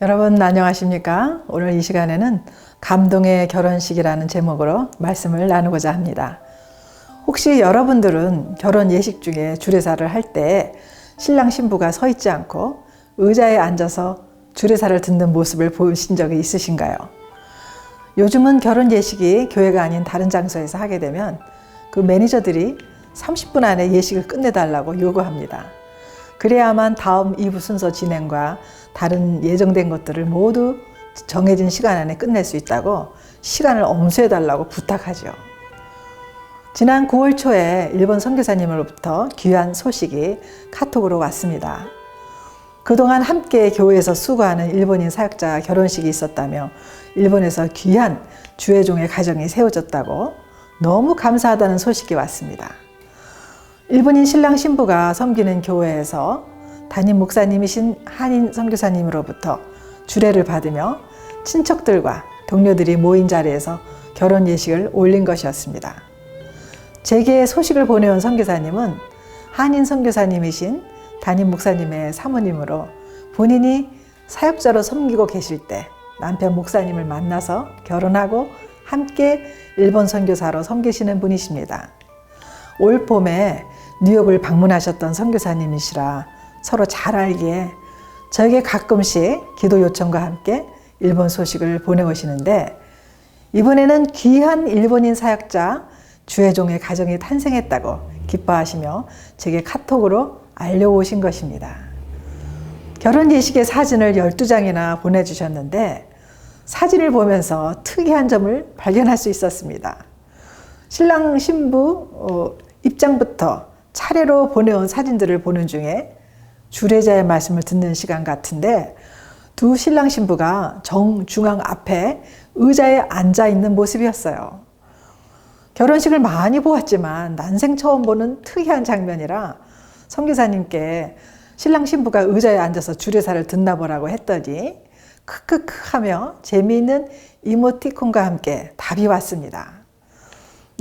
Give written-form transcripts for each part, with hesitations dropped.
여러분 안녕하십니까? 오늘 이 시간에는 감동의 결혼식이라는 제목으로 말씀을 나누고자 합니다. 혹시 여러분들은 결혼 예식 중에 주례사를 할 때 신랑 신부가 서 있지 않고 의자에 앉아서 주례사를 듣는 모습을 보신 적이 있으신가요? 요즘은 결혼 예식이 교회가 아닌 다른 장소에서 하게 되면 그 매니저들이 30분 안에 예식을 끝내달라고 요구합니다. 그래야만 다음 2부 순서 진행과 다른 예정된 것들을 모두 정해진 시간 안에 끝낼 수 있다고 시간을 엄수해달라고 부탁하죠. 지난 9월 초에 일본 선교사님으로부터 귀한 소식이 카톡으로 왔습니다. 그동안 함께 교회에서 수고하는 일본인 사역자 결혼식이 있었다며 일본에서 귀한 주애종의 가정이 세워졌다고 너무 감사하다는 소식이 왔습니다. 일본인 신랑 신부가 섬기는 교회에서 담임 목사님이신 한인 선교사님으로부터 주례를 받으며 친척들과 동료들이 모인 자리에서 결혼 예식을 올린 것이었습니다. 제게 소식을 보내온 선교사님은 한인 선교사님이신 담임 목사님의 사모님으로 본인이 사역자로 섬기고 계실 때 남편 목사님을 만나서 결혼하고 함께 일본 선교사로 섬기시는 분이십니다. 올 봄에 뉴욕을 방문하셨던 선교사님이시라 서로 잘 알기에 저에게 가끔씩 기도 요청과 함께 일본 소식을 보내오시는데 이번에는 귀한 일본인 사역자 주애종의 가정이 탄생했다고 기뻐하시며 제게 카톡으로 알려오신 것입니다. 결혼 예식의 사진을 12장이나 보내주셨는데 사진을 보면서 특이한 점을 발견할 수 있었습니다. 신랑 신부 입장부터 차례로 보내온 사진들을 보는 중에 주례자의 말씀을 듣는 시간 같은데 두 신랑 신부가 정중앙 앞에 의자에 앉아 있는 모습이었어요. 결혼식을 많이 보았지만 난생 처음 보는 특이한 장면이라 선교사님께 신랑 신부가 의자에 앉아서 주례사를 듣나 보라고 했더니 크크크 하며 재미있는 이모티콘과 함께 답이 왔습니다.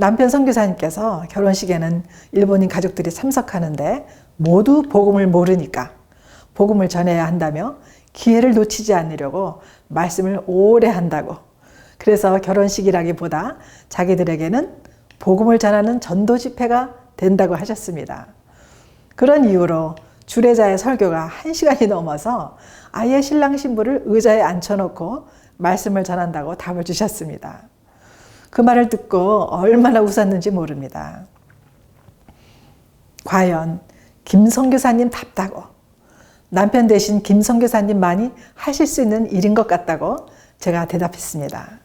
남편 선교사님께서 결혼식에는 일본인 가족들이 참석하는데 모두 복음을 모르니까 복음을 전해야 한다며 기회를 놓치지 않으려고 말씀을 오래 한다고, 그래서 결혼식이라기보다 자기들에게는 복음을 전하는 전도 집회가 된다고 하셨습니다. 그런 이유로 주례자의 설교가 1시간이 넘어서 아예 신랑 신부를 의자에 앉혀놓고 말씀을 전한다고 답을 주셨습니다. 그 말을 듣고 얼마나 웃었는지 모릅니다. 과연 김 선교사님답다고, 남편 대신 김 선교사님만이 하실 수 있는 일인 것 같다고 제가 대답했습니다.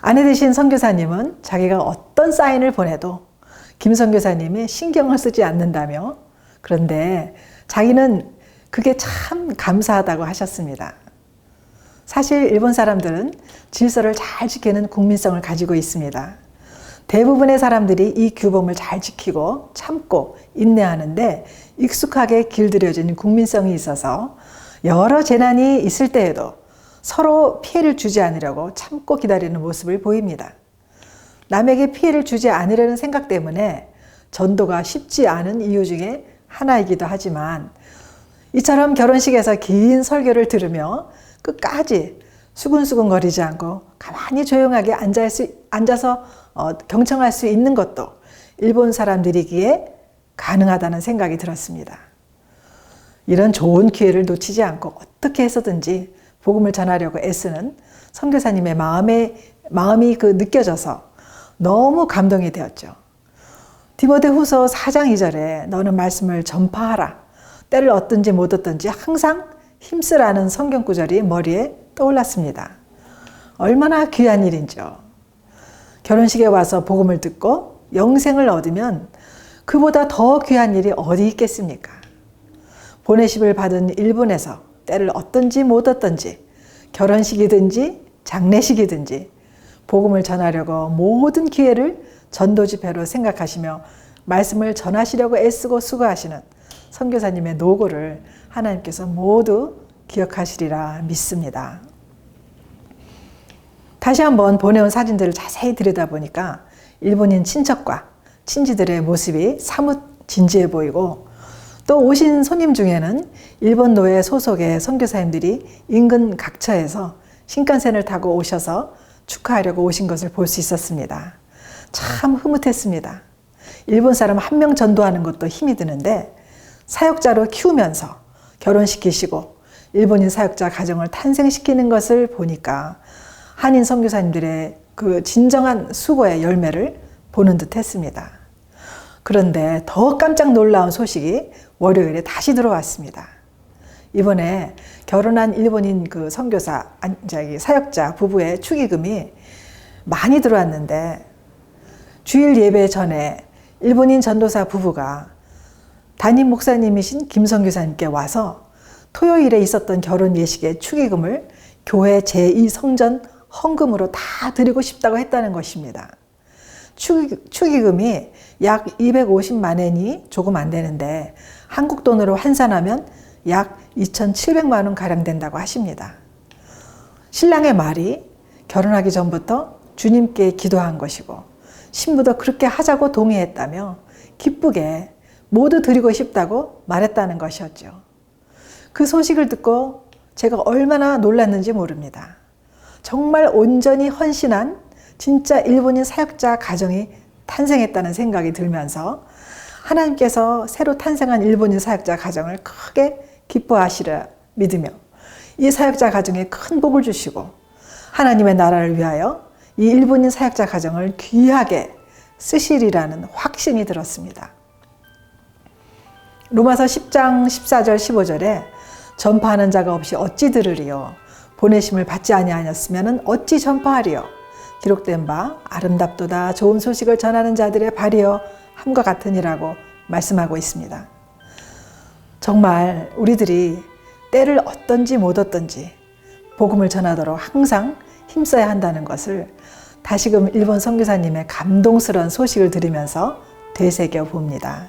아내 되신 선교사님은 자기가 어떤 사인을 보내도 김 선교사님이 신경을 쓰지 않는다며, 그런데 자기는 그게 참 감사하다고 하셨습니다. 사실 일본 사람들은 질서를 잘 지키는 국민성을 가지고 있습니다. 대부분의 사람들이 이 규범을 잘 지키고 참고 인내하는데 익숙하게 길들여진 국민성이 있어서 여러 재난이 있을 때에도 서로 피해를 주지 않으려고 참고 기다리는 모습을 보입니다. 남에게 피해를 주지 않으려는 생각 때문에 전도가 쉽지 않은 이유 중에 하나이기도 하지만 이처럼 결혼식에서 긴 설교를 들으며 끝까지 수근수근거리지 않고 가만히 조용하게 앉아서 경청할 수 있는 것도 일본 사람들이기에 가능하다는 생각이 들었습니다. 이런 좋은 기회를 놓치지 않고 어떻게 해서든지 복음을 전하려고 애쓰는 선교사님의 마음이 느껴져서 너무 감동이 되었죠. 디모데후서 4장 2절에 너는 말씀을 전파하라. 때를 얻든지 못 얻든지 항상 힘쓰라는 성경 구절이 머리에 떠올랐습니다. 얼마나 귀한 일인지요. 결혼식에 와서 복음을 듣고 영생을 얻으면 그보다 더 귀한 일이 어디 있겠습니까? 보내심을 받은 일본에서 때를 얻든지 못 얻든지 결혼식이든지 장례식이든지 복음을 전하려고 모든 기회를 전도 집회로 생각하시며 말씀을 전하시려고 애쓰고 수고하시는 선교사님의 노고를 하나님께서 모두 기억하시리라 믿습니다. 다시 한번 보내온 사진들을 자세히 들여다보니까 일본인 친척과 친지들의 모습이 사뭇 진지해 보이고 또 오신 손님 중에는 일본 노예 소속의 선교사님들이 인근 각처에서 신칸센을 타고 오셔서 축하하려고 오신 것을 볼 수 있었습니다. 참 흐뭇했습니다. 일본 사람 한 명 전도하는 것도 힘이 드는데 사역자로 키우면서 결혼시키시고 일본인 사역자 가정을 탄생시키는 것을 보니까 한인 선교사님들의 그 진정한 수고의 열매를 보는 듯 했습니다. 그런데 더 깜짝 놀라운 소식이 월요일에 다시 들어왔습니다. 이번에 결혼한 일본인 그 선교사, 사역자 부부의 축의금이 많이 들어왔는데 주일 예배 전에 일본인 전도사 부부가 담임 목사님이신 김 선교사님께 와서 토요일에 있었던 결혼 예식의 축의금을 교회 제2성전 헌금으로 다 드리고 싶다고 했다는 것입니다. 축의금이 약 250만 엔이 조금 안 되는데 한국 돈으로 환산하면 약 2,700만 원 가량 된다고 하십니다. 신랑의 말이 결혼하기 전부터 주님께 기도한 것이고 신부도 그렇게 하자고 동의했다며 기쁘게 모두 드리고 싶다고 말했다는 것이었죠. 그 소식을 듣고 제가 얼마나 놀랐는지 모릅니다. 정말 온전히 헌신한 진짜 일본인 사역자 가정이 탄생했다는 생각이 들면서 하나님께서 새로 탄생한 일본인 사역자 가정을 크게 기뻐하시려 믿으며 이 사역자 가정에 큰 복을 주시고 하나님의 나라를 위하여 이 일본인 사역자 가정을 귀하게 쓰시리라는 확신이 들었습니다. 로마서 10장 14절 15절에 전파하는 자가 없이 어찌 들으리요 보내심을 받지 아니하였으면 어찌 전파하리요 기록된 바 아름답도다 좋은 소식을 전하는 자들의 발이여 함과 같으니라고 말씀하고 있습니다. 정말 우리들이 때를 얻든지 못 얻든지 복음을 전하도록 항상 힘써야 한다는 것을 다시금 일본 선교사님의 감동스러운 소식을 들으면서 되새겨 봅니다.